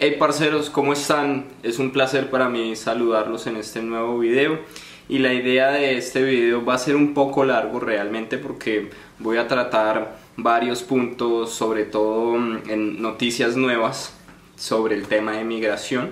Hey parceros, ¿cómo están? Es un placer para mí saludarlos en este nuevo video y la idea de este video va a ser un poco largo realmente porque voy a tratar varios puntos, sobre todo en noticias nuevas sobre el tema de migración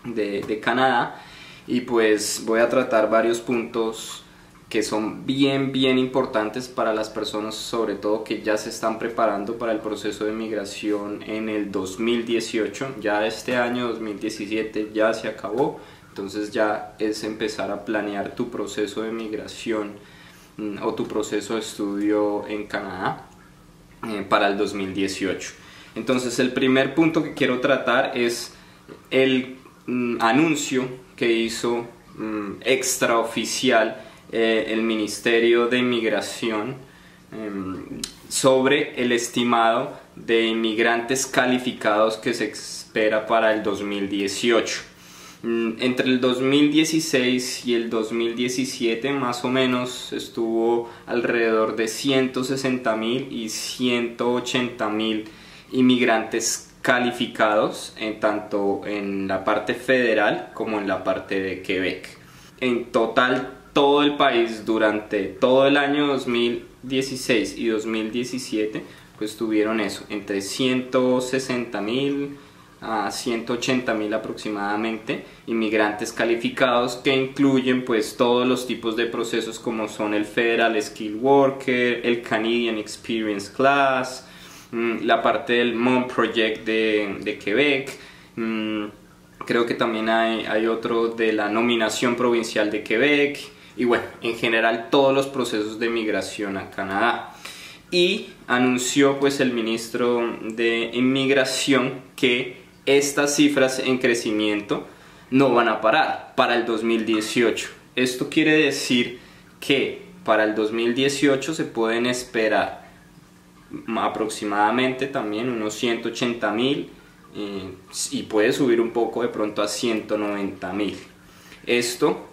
de Canadá, y pues voy a tratar varios puntos que son bien importantes para las personas, sobre todo que ya se están preparando para el proceso de migración en el 2018. Ya este año 2017 ya se acabó, entonces ya es empezar a planear tu proceso de migración o tu proceso de estudio en Canadá para el 2018. Entonces el primer punto que quiero tratar es el anuncio que hizo extraoficial el Ministerio de Inmigración sobre el estimado de inmigrantes calificados que se espera para el 2018. Entre el 2016 y el 2017 más o menos estuvo alrededor de 160.000 y 180.000 inmigrantes calificados, tanto en la parte federal como en la parte de Quebec. En total, todo el país durante todo el año 2016 y 2017 pues tuvieron eso, entre 160.000 a 180.000 aproximadamente inmigrantes calificados, que incluyen pues todos los tipos de procesos como son el Federal Skilled Worker, el Canadian Experience Class, la parte del MOM Project de Quebec. Creo que también hay otro de la nominación provincial de Quebec, y bueno, en general todos los procesos de migración a Canadá. Y anunció pues el ministro de Inmigración que estas cifras en crecimiento no van a parar para el 2018. Esto quiere decir que para el 2018 se pueden esperar aproximadamente también unos 180.000 y puede subir un poco de pronto a 190.000. Esto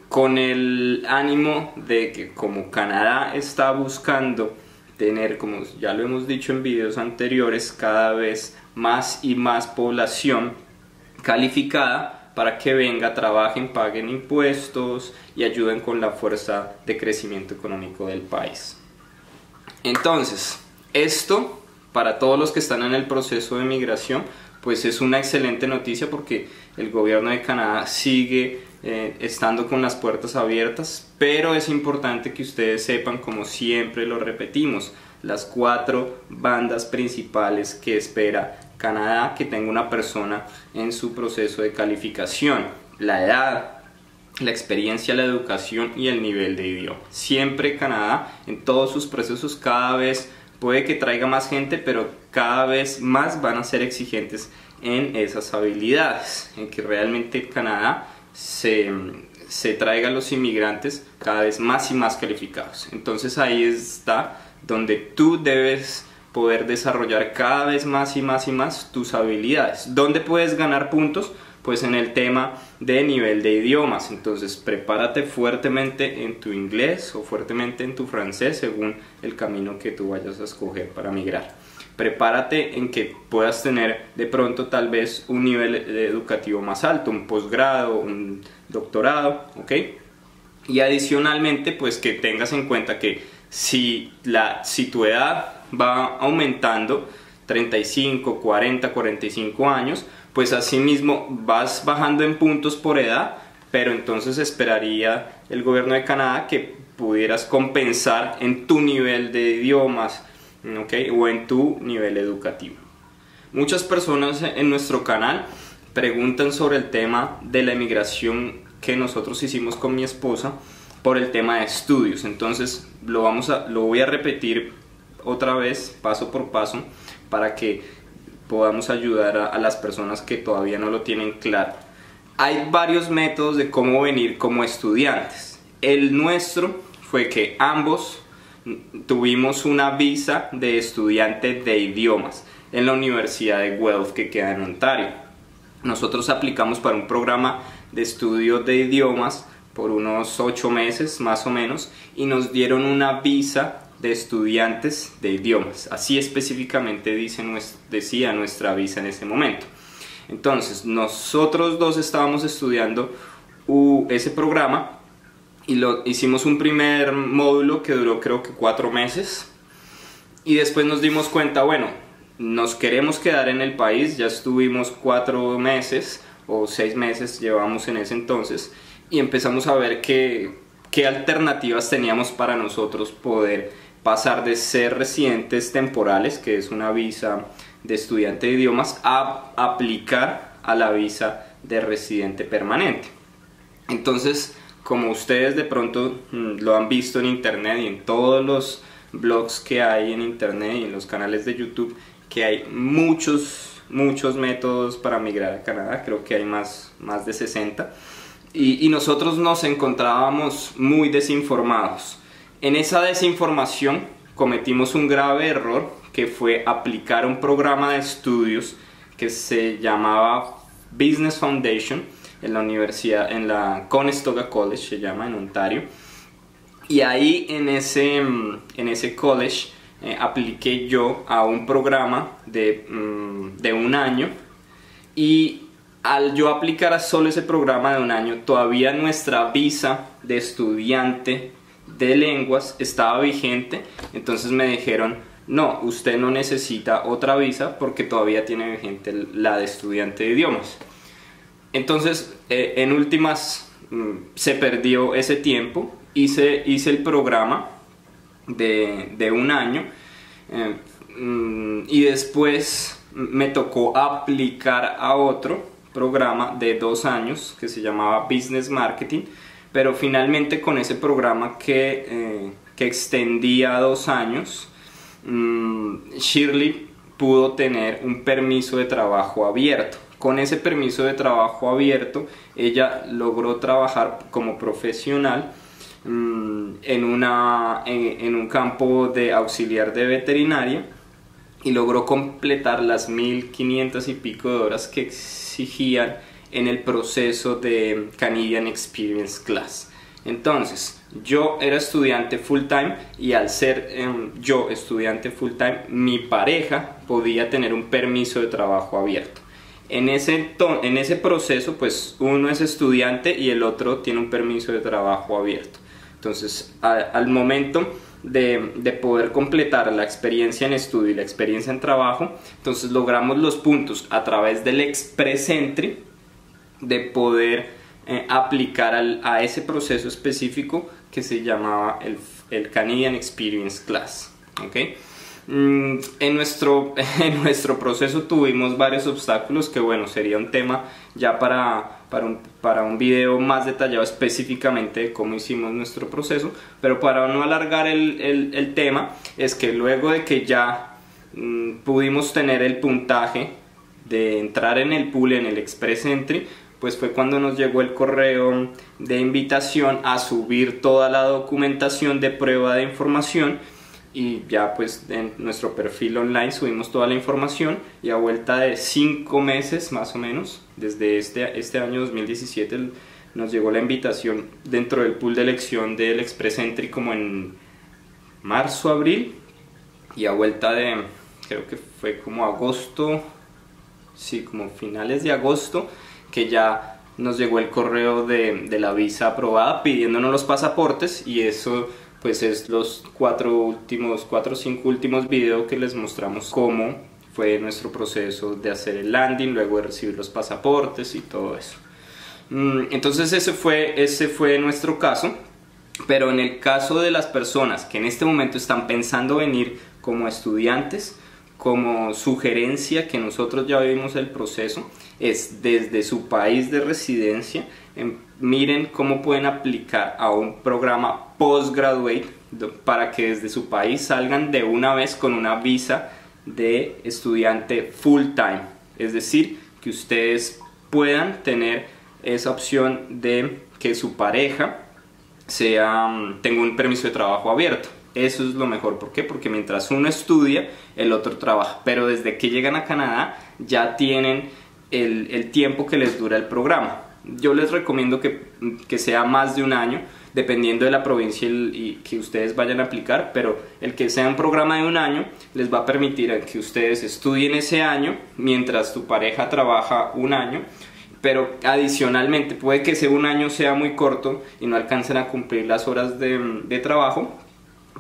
con el ánimo de que, como Canadá está buscando tener, como ya lo hemos dicho en videos anteriores, cada vez más y más población calificada para que venga, trabajen, paguen impuestos y ayuden con la fuerza de crecimiento económico del país. Entonces, esto para todos los que están en el proceso de migración pues es una excelente noticia, porque el gobierno de Canadá sigue estando con las puertas abiertas, pero es importante que ustedes sepan, como siempre lo repetimos, las 4 bandas principales que espera Canadá que tenga una persona en su proceso de calificación: la edad, la experiencia, la educación y el nivel de idioma. Siempre Canadá, en todos sus procesos, cada vez puede que traiga más gente, pero cada vez más van a ser exigentes en esas habilidades, en que realmente Canadá se traiga a los inmigrantes cada vez más y más calificados. Entonces ahí está donde tú debes poder desarrollar cada vez más y más tus habilidades. ¿Dónde puedes ganar puntos? Pues en el tema de nivel de idiomas. Entonces prepárate fuertemente en tu inglés o fuertemente en tu francés, según el camino que tú vayas a escoger para migrar. Prepárate en que puedas tener de pronto tal vez un nivel educativo más alto, un posgrado, un doctorado, ¿ok? Y adicionalmente pues que tengas en cuenta que si tu edad va aumentando, 35, 40, 45 años, pues asimismo vas bajando en puntos por edad, pero entonces esperaría el gobierno de Canadá que pudieras compensar en tu nivel de idiomas, ¿okay? O en tu nivel educativo. Muchas personas en nuestro canal preguntan sobre el tema de la emigración que nosotros hicimos con mi esposa por el tema de estudios. Entonces lo voy a repetir otra vez, paso por paso, para que podamos ayudar a las personas que todavía no lo tienen claro. Hay varios métodos de cómo venir como estudiantes. El nuestro fue que ambos tuvimos una visa de estudiante de idiomas en la Universidad de Guelph, que queda en Ontario. Nosotros aplicamos para un programa de estudio de idiomas por unos 8 meses más o menos, y nos dieron una visa de estudiantes de idiomas. Así específicamente decía nuestra visa en ese momento. Entonces nosotros dos estábamos estudiando ese programa y hicimos un primer módulo que duró creo que 4 meses y después nos dimos cuenta, bueno, nos queremos quedar en el país, ya estuvimos 4 meses o 6 meses llevamos en ese entonces y empezamos a ver qué alternativas teníamos para nosotros poder pasar de ser residentes temporales, que es una visa de estudiante de idiomas, a aplicar a la visa de residente permanente. Entonces, como ustedes de pronto lo han visto en internet y en todos los blogs que hay en internet y en los canales de YouTube, que hay muchos métodos para migrar a Canadá, creo que hay más de 60, y nosotros nos encontrábamos muy desinformados. En esa desinformación cometimos un grave error, que fue aplicar un programa de estudios que se llamaba Business Foundation en la universidad, en la Conestoga College se llama, en Ontario, y ahí en ese college apliqué yo a un programa de 1 año, y al yo aplicar a solo ese programa de 1 año, todavía nuestra visa de estudiante de lenguas estaba vigente. Entonces me dijeron, no, usted no necesita otra visa porque todavía tiene vigente la de estudiante de idiomas. Entonces en últimas se perdió ese tiempo, hice el programa de 1 año y después me tocó aplicar a otro programa de 2 años que se llamaba Business Marketing, pero finalmente con ese programa que extendía 2 años, Shirley pudo tener un permiso de trabajo abierto. Con ese permiso de trabajo abierto, ella logró trabajar como profesional en un campo de auxiliar de veterinaria, y logró completar las 1500 y pico de horas que exigían en el proceso de Canadian Experience Class. Entonces, yo era estudiante full time, y al ser yo estudiante full time, mi pareja podía tener un permiso de trabajo abierto. En ese proceso, pues uno es estudiante y el otro tiene un permiso de trabajo abierto. Entonces, al momento de poder completar la experiencia en estudio y la experiencia en trabajo, entonces logramos los puntos a través del Express Entry de poder aplicar a ese proceso específico que se llamaba el Canadian Experience Class. ¿Okay? En nuestro proceso tuvimos varios obstáculos que, bueno, sería un tema ya para un video más detallado específicamente de cómo hicimos nuestro proceso, pero para no alargar el tema, es que luego de que ya pudimos tener el puntaje de entrar en el pool, en el Express Entry, pues fue cuando nos llegó el correo de invitación a subir toda la documentación de prueba de información, y ya pues en nuestro perfil online subimos toda la información, y a vuelta de 5 meses más o menos, desde este año 2017, nos llegó la invitación dentro del pool de elección del Express Entry como en marzo, abril, y a vuelta de, creo que fue como agosto, sí, como finales de agosto, que ya nos llegó el correo de la visa aprobada pidiéndonos los pasaportes, y eso pues es los 4 o 5 últimos videos que les mostramos cómo fue nuestro proceso de hacer el landing, luego de recibir los pasaportes y todo eso. Entonces ese fue nuestro caso, pero en el caso de las personas que en este momento están pensando venir como estudiantes, como sugerencia, que nosotros ya vimos el proceso, es desde su país de residencia, miren cómo pueden aplicar a un programa postgraduate para que desde su país salgan de una vez con una visa de estudiante full time, es decir, que ustedes puedan tener esa opción de que su pareja tenga un permiso de trabajo abierto. Eso es lo mejor. ¿Por qué? Porque mientras uno estudia, el otro trabaja, pero desde que llegan a Canadá ya tienen el tiempo que les dura el programa. Yo les recomiendo que sea más de 1 año. dependiendo de la provincia y que ustedes vayan a aplicar, pero el que sea un programa de un año les va a permitir a que ustedes estudien ese año mientras tu pareja trabaja un año, pero adicionalmente puede que ese un año sea muy corto y no alcancen a cumplir las horas de trabajo,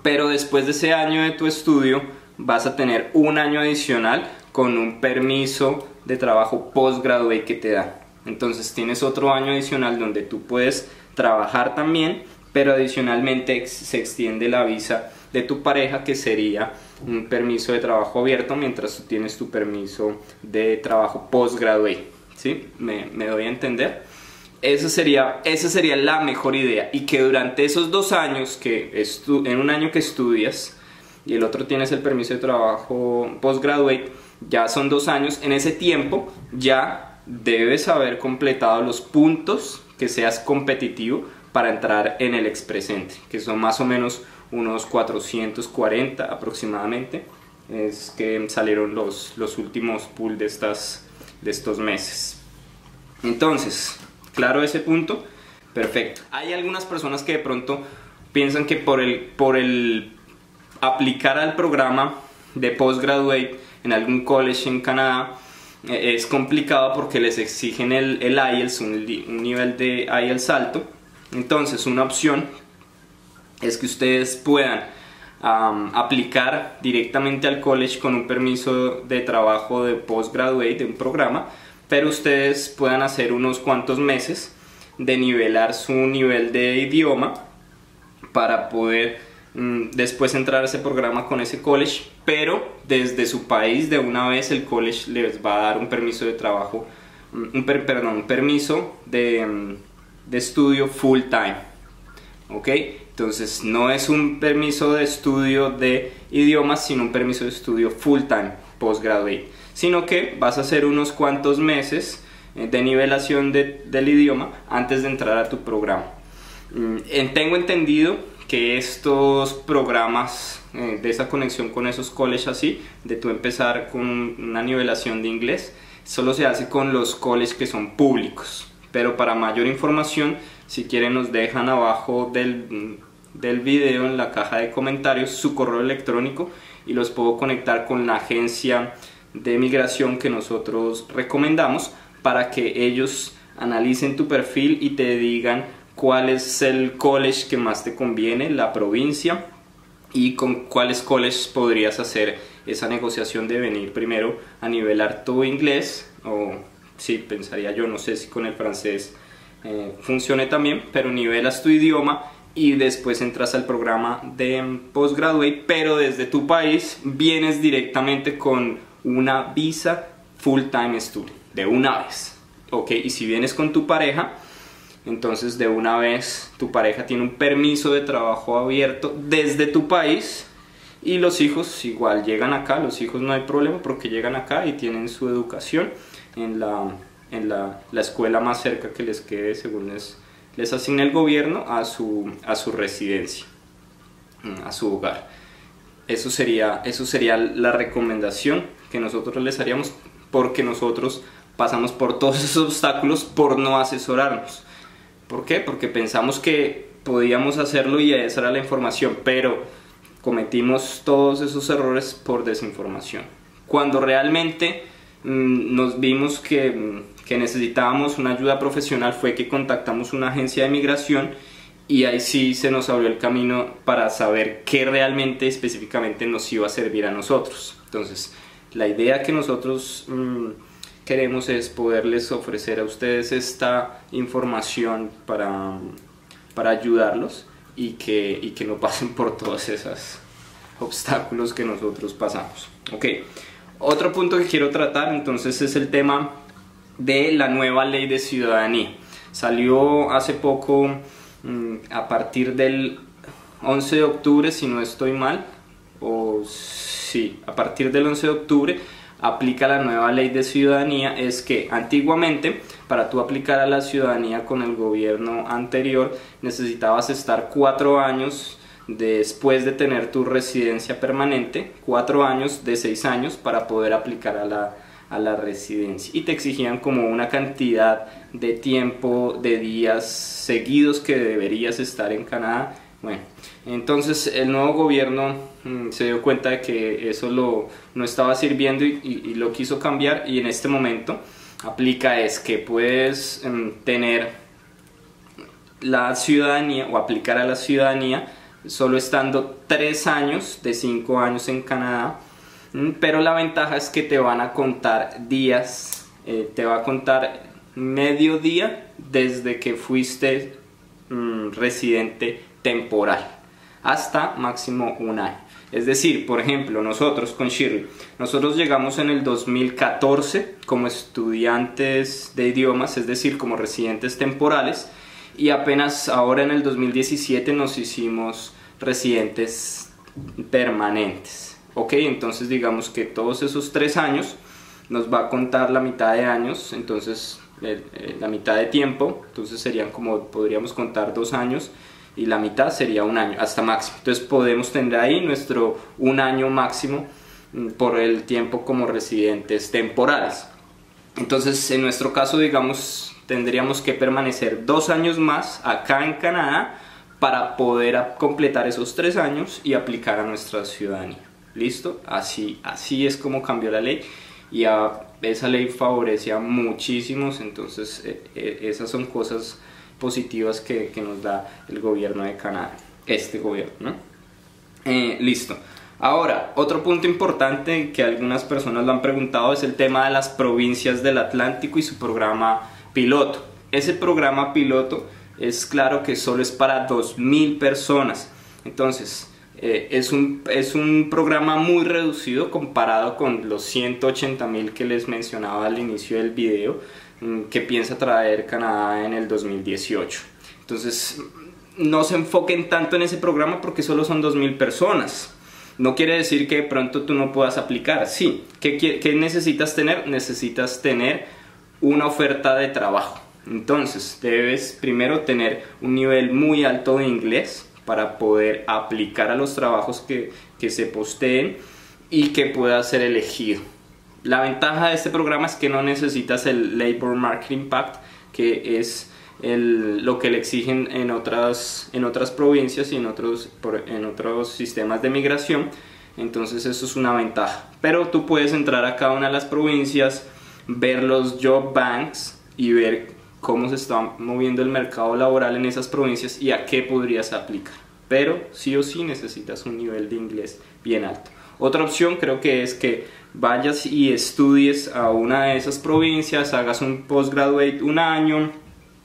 pero después de ese año de tu estudio vas a tener un año adicional con un permiso de trabajo postgraduate que te da. Entonces tienes otro año adicional donde tú puedes trabajar también, pero adicionalmente se extiende la visa de tu pareja, que sería un permiso de trabajo abierto mientras tú tienes tu permiso de trabajo postgraduate. ¿Sí? ¿Me doy a entender? Esa sería la mejor idea, y que durante esos 2 años, en un año que estudias y el otro tienes el permiso de trabajo postgraduate, ya son 2 años, en ese tiempo ya debes haber completado los puntos que seas competitivo para entrar en el expresente, que son más o menos unos 440 aproximadamente, es que salieron los últimos pool de estos meses. Entonces, claro ese punto, perfecto. Hay algunas personas que de pronto piensan que por el aplicar al programa de postgraduate en algún college en Canadá es complicado porque les exigen el IELTS, un nivel de IELTS alto. Entonces una opción es que ustedes puedan aplicar directamente al college con un permiso de trabajo de postgraduate de un programa, pero ustedes puedan hacer unos cuantos meses de nivelar su nivel de idioma para poder después entrar a ese programa con ese college, pero desde su país de una vez el college les va a dar un permiso de trabajo, un permiso de estudio full time, ¿ok? Entonces no es un permiso de estudio de idiomas, sino un permiso de estudio full time, postgraduate, sino que vas a hacer unos cuantos meses de nivelación del idioma antes de entrar a tu programa. Tengo entendido que estos programas de esa conexión con esos colleges así, de tú empezar con una nivelación de inglés, solo se hace con los colleges que son públicos. Pero para mayor información, si quieren, nos dejan abajo del video en la caja de comentarios su correo electrónico y los puedo conectar con la agencia de migración que nosotros recomendamos para que ellos analicen tu perfil y te digan cuál es el college que más te conviene, la provincia, y con cuáles colleges podrías hacer esa negociación de venir primero a nivelar tu inglés, o sí, pensaría yo, no sé si con el francés funcione también, pero nivelas tu idioma y después entras al programa de postgraduate, pero desde tu país vienes directamente con una visa full time study, de una vez, ok. Y si vienes con tu pareja, entonces de una vez tu pareja tiene un permiso de trabajo abierto desde tu país, y los hijos igual llegan acá. Los hijos no hay problema porque llegan acá y tienen su educación en la escuela más cerca que les quede según les asigne el gobierno a su residencia, a su hogar. Eso sería la recomendación que nosotros les haríamos, porque nosotros pasamos por todos esos obstáculos por no asesorarnos. ¿Por qué? Porque pensamos que podíamos hacerlo y esa era la información, pero cometimos todos esos errores por desinformación. Cuando realmente nos vimos que necesitábamos una ayuda profesional, fue que contactamos una agencia de migración, y ahí sí se nos abrió el camino para saber qué realmente específicamente nos iba a servir a nosotros. Entonces, la idea que nosotros queremos es poderles ofrecer a ustedes esta información para ayudarlos y que no pasen por todos esos obstáculos que nosotros pasamos. Ok, otro punto que quiero tratar entonces es el tema de la nueva ley de ciudadanía. Salió hace poco, a partir del 11 de octubre, si no estoy mal, o sí, a partir del 11 de octubre aplica la nueva ley de ciudadanía. Es que antiguamente, para tú aplicar a la ciudadanía con el gobierno anterior, necesitabas estar 4 años después de tener tu residencia permanente, 4 años de 6 años para poder aplicar a a la residencia y te exigían como una cantidad de tiempo, de días seguidos que deberías estar en Canadá. Bueno, entonces el nuevo gobierno se dio cuenta de que eso no estaba sirviendo y lo quiso cambiar, y en este momento aplica es que puedes tener la ciudadanía o aplicar a la ciudadanía solo estando 3 años de 5 años en Canadá, pero la ventaja es que te van a contar días, te va a contar medio día desde que fuiste residente temporal hasta máximo 1 año. Es decir, por ejemplo, nosotros con Shirley, nosotros llegamos en el 2014 como estudiantes de idiomas, es decir, como residentes temporales, y apenas ahora en el 2017 nos hicimos residentes permanentes. Ok, entonces digamos que todos esos 3 años nos va a contar la mitad de años, entonces la mitad de tiempo, entonces serían como, podríamos contar 2 años, y la mitad sería 1 año, hasta máximo. Entonces podemos tener ahí nuestro 1 año máximo por el tiempo como residentes temporales. Entonces en nuestro caso, digamos, tendríamos que permanecer 2 años más acá en Canadá para poder completar esos 3 años y aplicar a nuestra ciudadanía. ¿Listo? Así es como cambió la ley, y esa ley favorece a muchísimos. Entonces esas son cosas positivas que nos da el gobierno de Canadá, este gobierno, ¿no? Listo. Ahora, otro punto importante que algunas personas lo han preguntado es el tema de las provincias del Atlántico y su programa piloto. Ese programa piloto es claro que solo es para 2.000 personas. Entonces es un programa muy reducido comparado con los 180.000 que les mencionaba al inicio del video, que piensa traer Canadá en el 2018. Entonces no se enfoquen tanto en ese programa porque solo son 2.000 personas. No quiere decir que de pronto tú no puedas aplicar. Sí, ¿qué necesitas tener? Necesitas tener una oferta de trabajo. Entonces debes primero tener un nivel muy alto de inglés para poder aplicar a los trabajos que se posteen y que pueda ser elegido. La ventaja de este programa es que no necesitas el Labor Market Impact, que es lo que le exigen en otras provincias y en otros sistemas de migración. Entonces eso es una ventaja. Pero tú puedes entrar a cada una de las provincias, ver los job banks y ver cómo se está moviendo el mercado laboral en esas provincias y a qué podrías aplicar. Pero sí o sí necesitas un nivel de inglés bien alto. Otra opción creo que es que vayas y estudies a una de esas provincias, hagas un postgraduate 1 año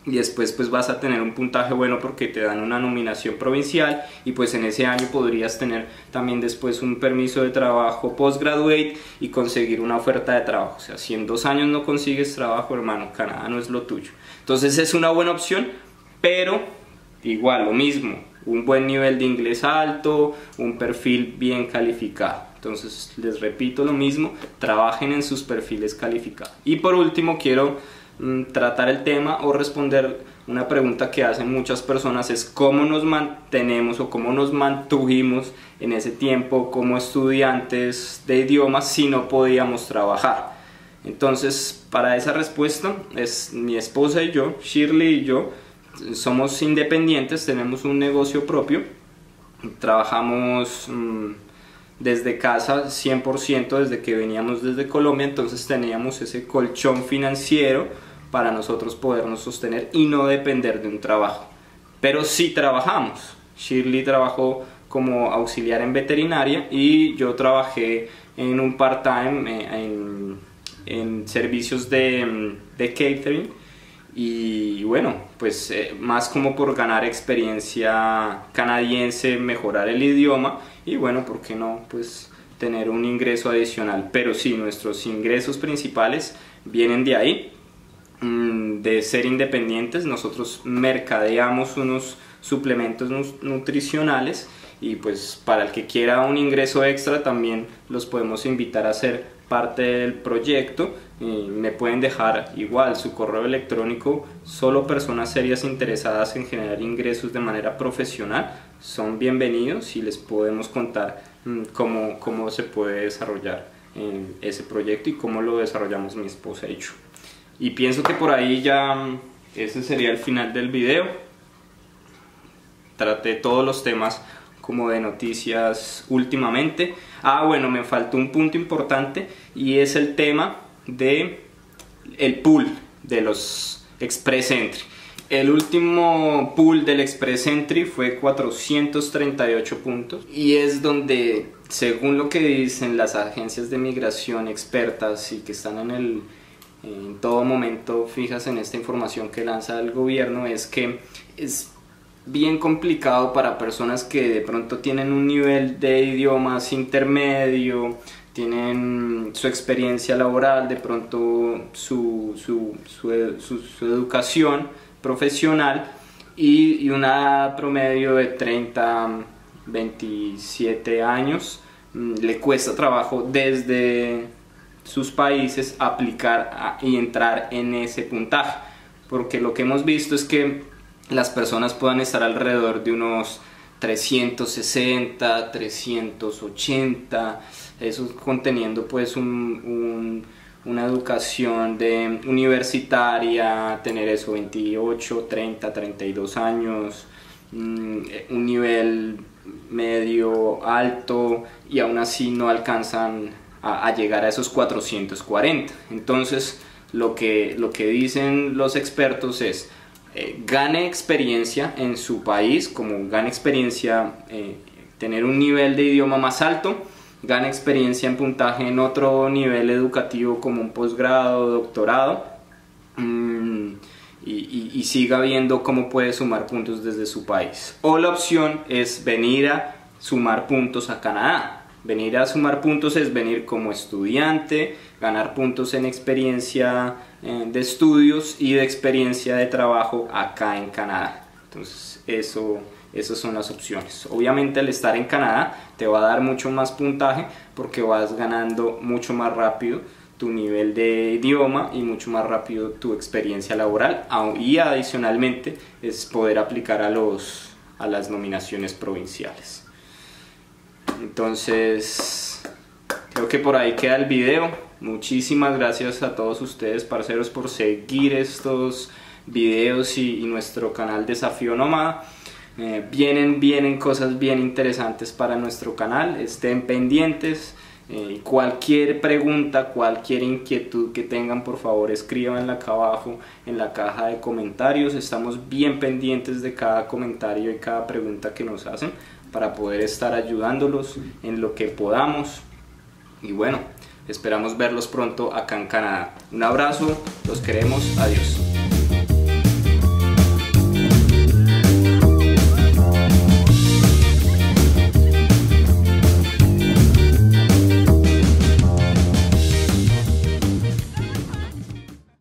y después pues vas a tener un puntaje bueno porque te dan una nominación provincial, y pues en ese año podrías tener también después un permiso de trabajo postgraduate y conseguir una oferta de trabajo. O sea, si en 2 años no consigues trabajo, hermano, Canadá no es lo tuyo. Entonces es una buena opción, pero igual lo mismo, un buen nivel de inglés alto, un perfil bien calificado. Entonces les repito lo mismo, trabajen en sus perfiles calificados. Y por último quiero tratar el tema o responder una pregunta que hacen muchas personas, es cómo nos mantenemos o cómo nos mantuvimos en ese tiempo como estudiantes de idiomas si no podíamos trabajar. Entonces para esa respuesta es mi esposa y yo, Shirley y yo, somos independientes, tenemos un negocio propio, trabajamos desde casa 100% desde que veníamos desde Colombia, entonces teníamos ese colchón financiero para nosotros podernos sostener y no depender de un trabajo. Pero sí trabajamos. Shirley trabajó como auxiliar en veterinaria y yo trabajé en un part-time en servicios de catering. Y bueno, pues más como por ganar experiencia canadiense, mejorar el idioma y bueno, ¿por qué no? Pues tener un ingreso adicional. Pero sí, nuestros ingresos principales vienen de ahí, de ser independientes. Nosotros mercadeamos unos suplementos nutricionales y pues para el que quiera un ingreso extra también los podemos invitar a ser parte del proyecto. Me pueden dejar igual su correo electrónico. Solo personas serias interesadas en generar ingresos de manera profesional son bienvenidos y les podemos contar cómo se puede desarrollar ese proyecto y cómo lo desarrollamos mi esposa y yo. Y pienso que por ahí ya ese sería el final del video. Traté todos los temas como de noticias últimamente. Bueno, me faltó un punto importante y es el tema de el pool de los Express Entry. El último pool del Express Entry fue 438 puntos y es donde, según lo que dicen las agencias de migración expertas y que están en todo momento fijas en esta información que lanza el gobierno, es que es bien complicado para personas que de pronto tienen un nivel de idiomas intermedio, tienen su experiencia laboral, de pronto su educación profesional y una edad promedio de 30, 27 años, le cuesta trabajo desde sus países aplicar y entrar en ese puntaje, porque lo que hemos visto es que las personas puedan estar alrededor de unos 360, 380, eso conteniendo pues una educación universitaria, tener eso 28, 30, 32 años, un nivel medio alto, y aún así no alcanzan a llegar a esos 440. Entonces lo que dicen los expertos es gane experiencia en su país, como gane experiencia, tener un nivel de idioma más alto, gane experiencia en puntaje en otro nivel educativo como un posgrado, doctorado, y siga viendo cómo puede sumar puntos desde su país. O la opción es venir a sumar puntos a Canadá. Venir a sumar puntos es venir como estudiante, ganar puntos en experiencia de estudios y de experiencia de trabajo acá en Canadá. Entonces esas son las opciones. Obviamente al estar en Canadá te va a dar mucho más puntaje porque vas ganando mucho más rápido tu nivel de idioma y mucho más rápido tu experiencia laboral, y adicionalmente es poder aplicar a las nominaciones provinciales. Entonces creo que por ahí queda el video. Muchísimas gracias a todos ustedes, parceros, por seguir estos videos y nuestro canal Desafío Nómada. Vienen cosas bien interesantes para nuestro canal, estén pendientes. Cualquier pregunta, cualquier inquietud que tengan, por favor escríbanla acá abajo en la caja de comentarios. Estamos bien pendientes de cada comentario y cada pregunta que nos hacen para poder estar ayudándolos en lo que podamos. Y bueno, esperamos verlos pronto acá en Canadá. Un abrazo, los queremos, adiós.